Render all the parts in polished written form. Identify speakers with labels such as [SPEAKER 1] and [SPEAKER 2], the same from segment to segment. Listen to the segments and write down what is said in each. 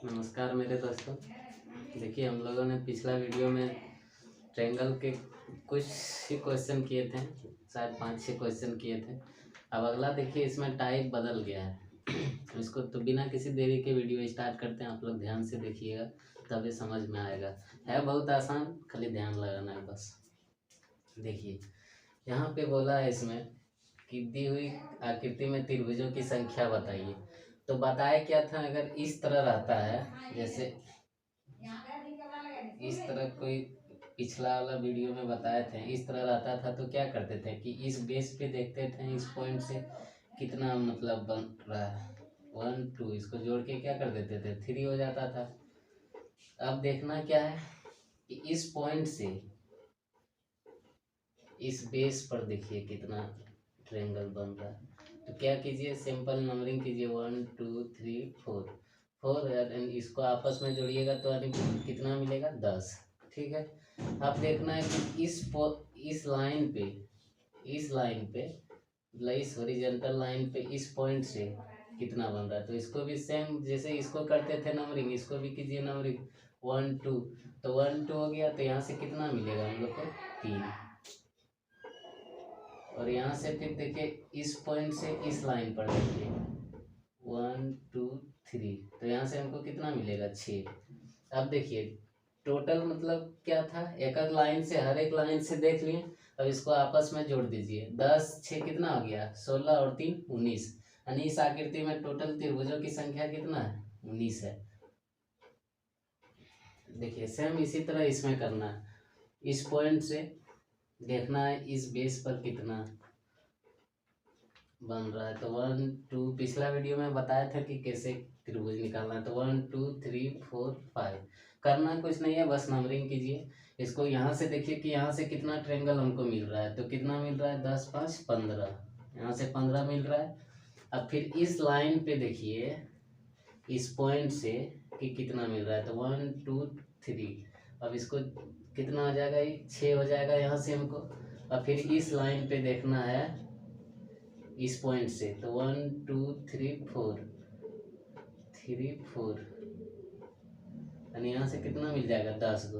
[SPEAKER 1] नमस्कार मेरे दोस्तों। देखिए, हम लोगों ने पिछला वीडियो में ट्रायंगल के कुछ ही क्वेश्चन किए थे, शायद 5-6 क्वेश्चन किए थे। अब अगला देखिए, इसमें टाइप बदल गया है। इसको तो बिना किसी देरी के वीडियो स्टार्ट करते हैं। आप लोग ध्यान से देखिएगा तभी समझ में आएगा। है बहुत आसान, खाली ध्यान लगाना है बस। देखिए, यहाँ पे बोला है इसमें कि दी हुई आकृति में त्रिभुजों की संख्या बताइए। तो बताया क्या था, अगर इस तरह रहता है, जैसे इस तरह कोई पिछला वाला वीडियो में बताए थे, इस तरह रहता था तो क्या करते थे कि इस बेस पे देखते थे इस पॉइंट से कितना मतलब बन रहा है, 1 2 इसको जोड़ के क्या कर देते थे, 3 हो जाता था। अब देखना क्या है कि इस पॉइंट से इस बेस पर देखिए कितना ट्रायंगल बन रहा है। तो क्या कीजिए, सिंपल नंबरिंग कीजिए, 1 2 3 4 4 एंड इसको आपस में जोड़िएगा तो कितना मिलेगा, 10। ठीक है। अब देखना है कि इस लाइन पे मतलब इस हॉरिजॉन्टल लाइन पे इस पॉइंट से कितना बन रहा है। तो इसको भी सेम जैसे इसको करते थे नंबरिंग, इसको भी कीजिए नंबरिंग 1 2। तो 1 2 हो गया, तो यहाँ से कितना मिलेगा हम लोग को, 3। और यहाँ से फिर देखिए इस पॉइंट से इस लाइन पर देखिए 1 2 3, तो यहाँ से हमको कितना मिलेगा, 6। अब देखिए टोटल मतलब क्या था, एक एक लाइन से, हर एक लाइन से देख लिए। अब इसको आपस में जोड़ दीजिए, 10 6 कितना हो गया, 16 और 3 19। यानी इस आकृति में टोटल त्रिभुजों की संख्या कितना है, 19 है। देखिए सेम इसी तरह इसमें करना है, इस पॉइंट से देखना है इस बेस पर कितना बन रहा है। तो 1 2 पिछला वीडियो में बताया था कि कैसे त्रिभुज निकालना है। तो 1 2 3 4 5 करना कुछ नहीं है, बस नंबरिंग कीजिए। इसको यहाँ से देखिए कि यहाँ से कितना ट्रायंगल हमको मिल रहा है। तो कितना मिल रहा है, 10 5 15, यहाँ से 15 मिल रहा है। अब फिर इस लाइन पे देखिए इस पॉइंट से कि कितना मिल रहा है। तो 1 2 3, अब इसको कितना हो जाएगा, 6 हो जाएगा यहाँ से हमको। अब फिर इस लाइन पे देखना है इस पॉइंट से, तो 1 2 3 4 यानी यहाँ से कितना मिल जाएगा, 10 को।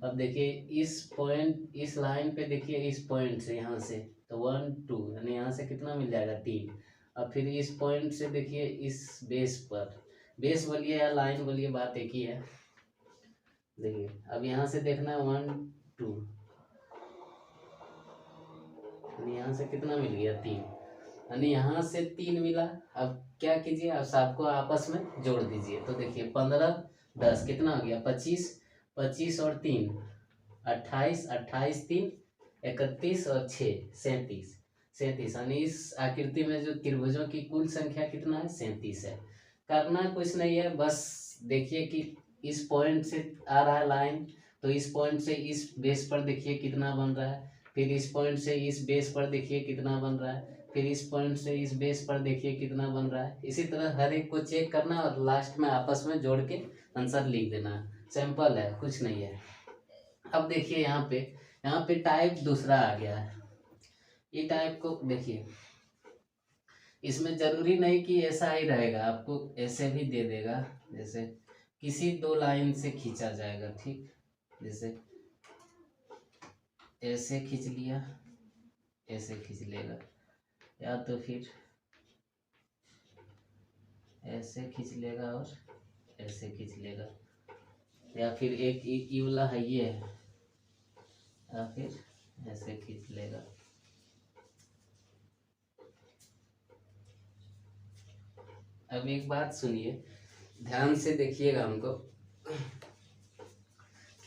[SPEAKER 1] अब देखिए इस पॉइंट इस लाइन पे देखिए इस पॉइंट से यहाँ से, तो 1 2 यानी यहाँ से कितना मिल जाएगा, 3। अब फिर इस पॉइंट से देखिए इस बेस पर, बेस बोलिए या लाइन बोलिए, बात एक ही है। देखिए अब यहाँ से देखना है 1 2, यानी यहाँ से कितना मिल गया, 3। यानी यहाँ से 3 मिला। अब क्या कीजिए, अब सबको आपस में जोड़ दीजिए। तो देखिए 15 10 कितना हो गया, 25 25 और 3 28 28 3 31 और 6 37 37। यानी इस आकृति में जो त्रिभुजों की कुल संख्या कितना है, 37 है। करना कुछ नहीं है, बस देखिए कि इस पॉइंट से आ रहा है लाइन, तो इस पॉइंट से इस बेस पर देखिए कितना बन रहा है। फिर इस पॉइंट से इस बेस पर देखिए कितना बन रहा है। फिर इस पॉइंट से इस बेस पर देखिए कितना बन रहा है। इसी तरह हर एक को चेक करना और लास्ट में आपस में जोड़ के आंसर लिख देना। सिंपल है, कुछ नहीं है। अब देखिए यहाँ पे टाइप दूसरा आ गया है। ये टाइप को देखिए, इसमें जरूरी नहीं कि ऐसा ही रहेगा, आपको ऐसे भी दे देगा। जैसे किसी दो लाइन से खींचा जाएगा, ठीक, जैसे ऐसे खींच लिया, ऐसे खींच लेगा, या तो फिर ऐसे खींच लेगा और ऐसे खींच लेगा, या फिर एक ये वाला है ये है, या फिर ऐसे खींच लेगा। अब एक बात सुनिए, ध्यान से देखिएगा हमको,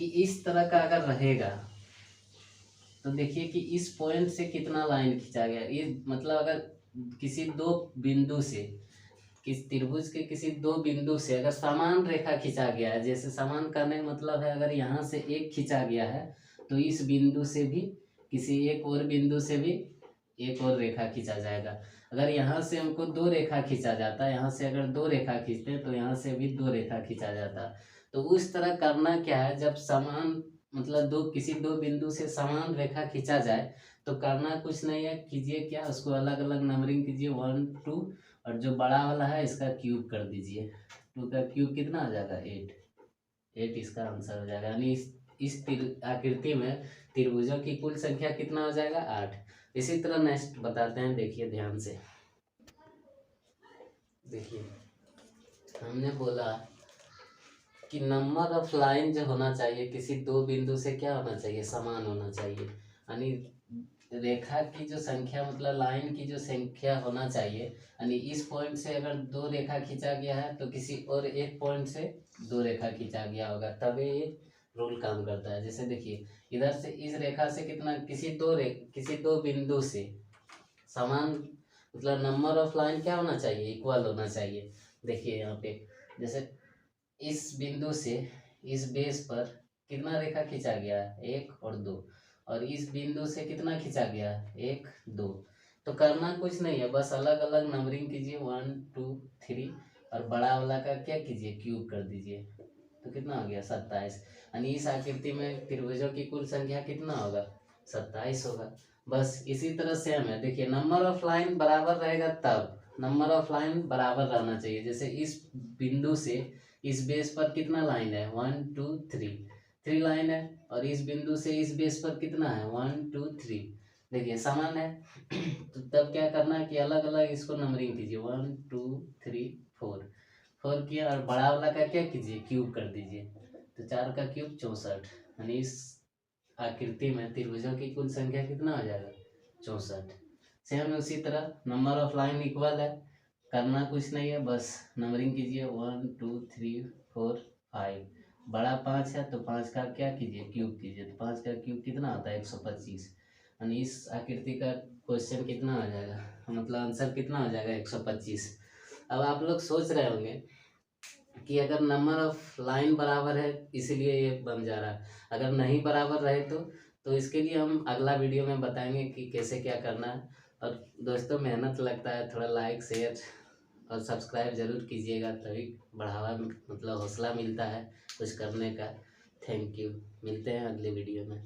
[SPEAKER 1] कि इस तरह का अगर रहेगा तो देखिए कि इस पॉइंट से कितना लाइन खींचा गया। ये मतलब अगर किसी दो बिंदु से, किस त्रिभुज के किसी दो बिंदु से अगर समान रेखा खींचा गया है, जैसे समान करने का मतलब है अगर यहाँ से एक खींचा गया है तो इस बिंदु से भी किसी एक और बिंदु से भी एक और रेखा खींचा जाएगा। अगर यहाँ से हमको दो रेखा खींचा जाता है, यहाँ से अगर दो रेखा खींचते हैं तो यहाँ से भी दो रेखा खींचा जाता है। तो उस तरह करना क्या है, जब समान मतलब किसी दो बिंदु से समान रेखा खींचा जाए तो करना कुछ नहीं है, कीजिए क्या, उसको अलग अलग नंबरिंग कीजिए, 1 2 और जो बड़ा वाला है इसका क्यूब कर दीजिए। 2 का क्यूब कितना आ जाएगा 8। 8 इसका आंसर हो जाएगा। यानी इस आकृति में त्रिभुजों की कुल संख्या कितना हो जाएगा 8। इसी तरह नेक्स्ट बताते हैं, देखिए ध्यान से। देखिए हमने बोला कि नंबर ऑफ लाइन जो होना चाहिए किसी दो बिंदु से क्या होना चाहिए, समान होना चाहिए। यानी रेखा की जो संख्या मतलब लाइन की जो संख्या होना चाहिए, यानी इस पॉइंट से अगर 2 रेखा खींचा गया है तो किसी और एक पॉइंट से 2 रेखा खींचा गया होगा, तभी ये रूल काम करता है। जैसे देखिए इधर से इस रेखा से कितना, किसी दो बिंदु से समान मतलब नंबर ऑफ लाइन क्या होना चाहिए, इक्वल होना चाहिए। देखिए यहाँ पे जैसे इस बिंदु से इस बेस पर कितना रेखा खींचा गया, 1 और 2, और इस बिंदु से कितना खींचा गया, 1 2। तो करना कुछ नहीं है, बस अलग अलग नंबरिंग कीजिए 1 2 3, और बड़ा वाला का क्या कीजिए, क्यूब कर दीजिए। तो कितना हो गया 27। यानी इस आकृति में त्रिभुजों की कुल संख्या कितना होगा, 27 होगा। बस इसी तरह सेम है। देखिए नंबर ऑफ लाइन बराबर रहेगा तब, नंबर ऑफ लाइन बराबर रहना चाहिए। जैसे इस बिंदु से इस बेस पर कितना लाइन है, 1 2 3 लाइन है, और इस बिंदु से इस बेस पर कितना है, 1 2 3। देखिए समान है। तो तब क्या करना है कि अलग अलग इसको नंबरिंग कीजिए, 1 2 3 4 4 किया, और बड़ा वाला का क्या कीजिए, क्यूब कर दीजिए। तो 4 का क्यूब 64। यानी इस आकृति में त्रिभुजों की कुल संख्या कितना हो जाएगा, 64। सेम उसी तरह नंबर ऑफ लाइन इक्वल है, करना कुछ नहीं है, बस नंबरिंग कीजिए 1 2 3 4 5। बड़ा 5 है तो 5 का क्या कीजिए, क्यूब कीजिए। तो 5 का क्यूब कितना होता है, 125। यानी इस आकृति का क्वेश्चन कितना हो जाएगा, मतलब आंसर कितना हो जाएगा, 125। अब आप लोग सोच रहे होंगे कि अगर नंबर ऑफ लाइन बराबर है इसीलिए ये बन जा रहा है, अगर नहीं बराबर रहे तो इसके लिए हम अगला वीडियो में बताएंगे कि कैसे क्या करना है। और दोस्तों मेहनत लगता है, थोड़ा लाइक शेयर और सब्सक्राइब जरूर कीजिएगा, तभी बढ़ावा मतलब हौसला मिलता है कुछ करने का। थैंक यू, मिलते हैं अगले वीडियो में।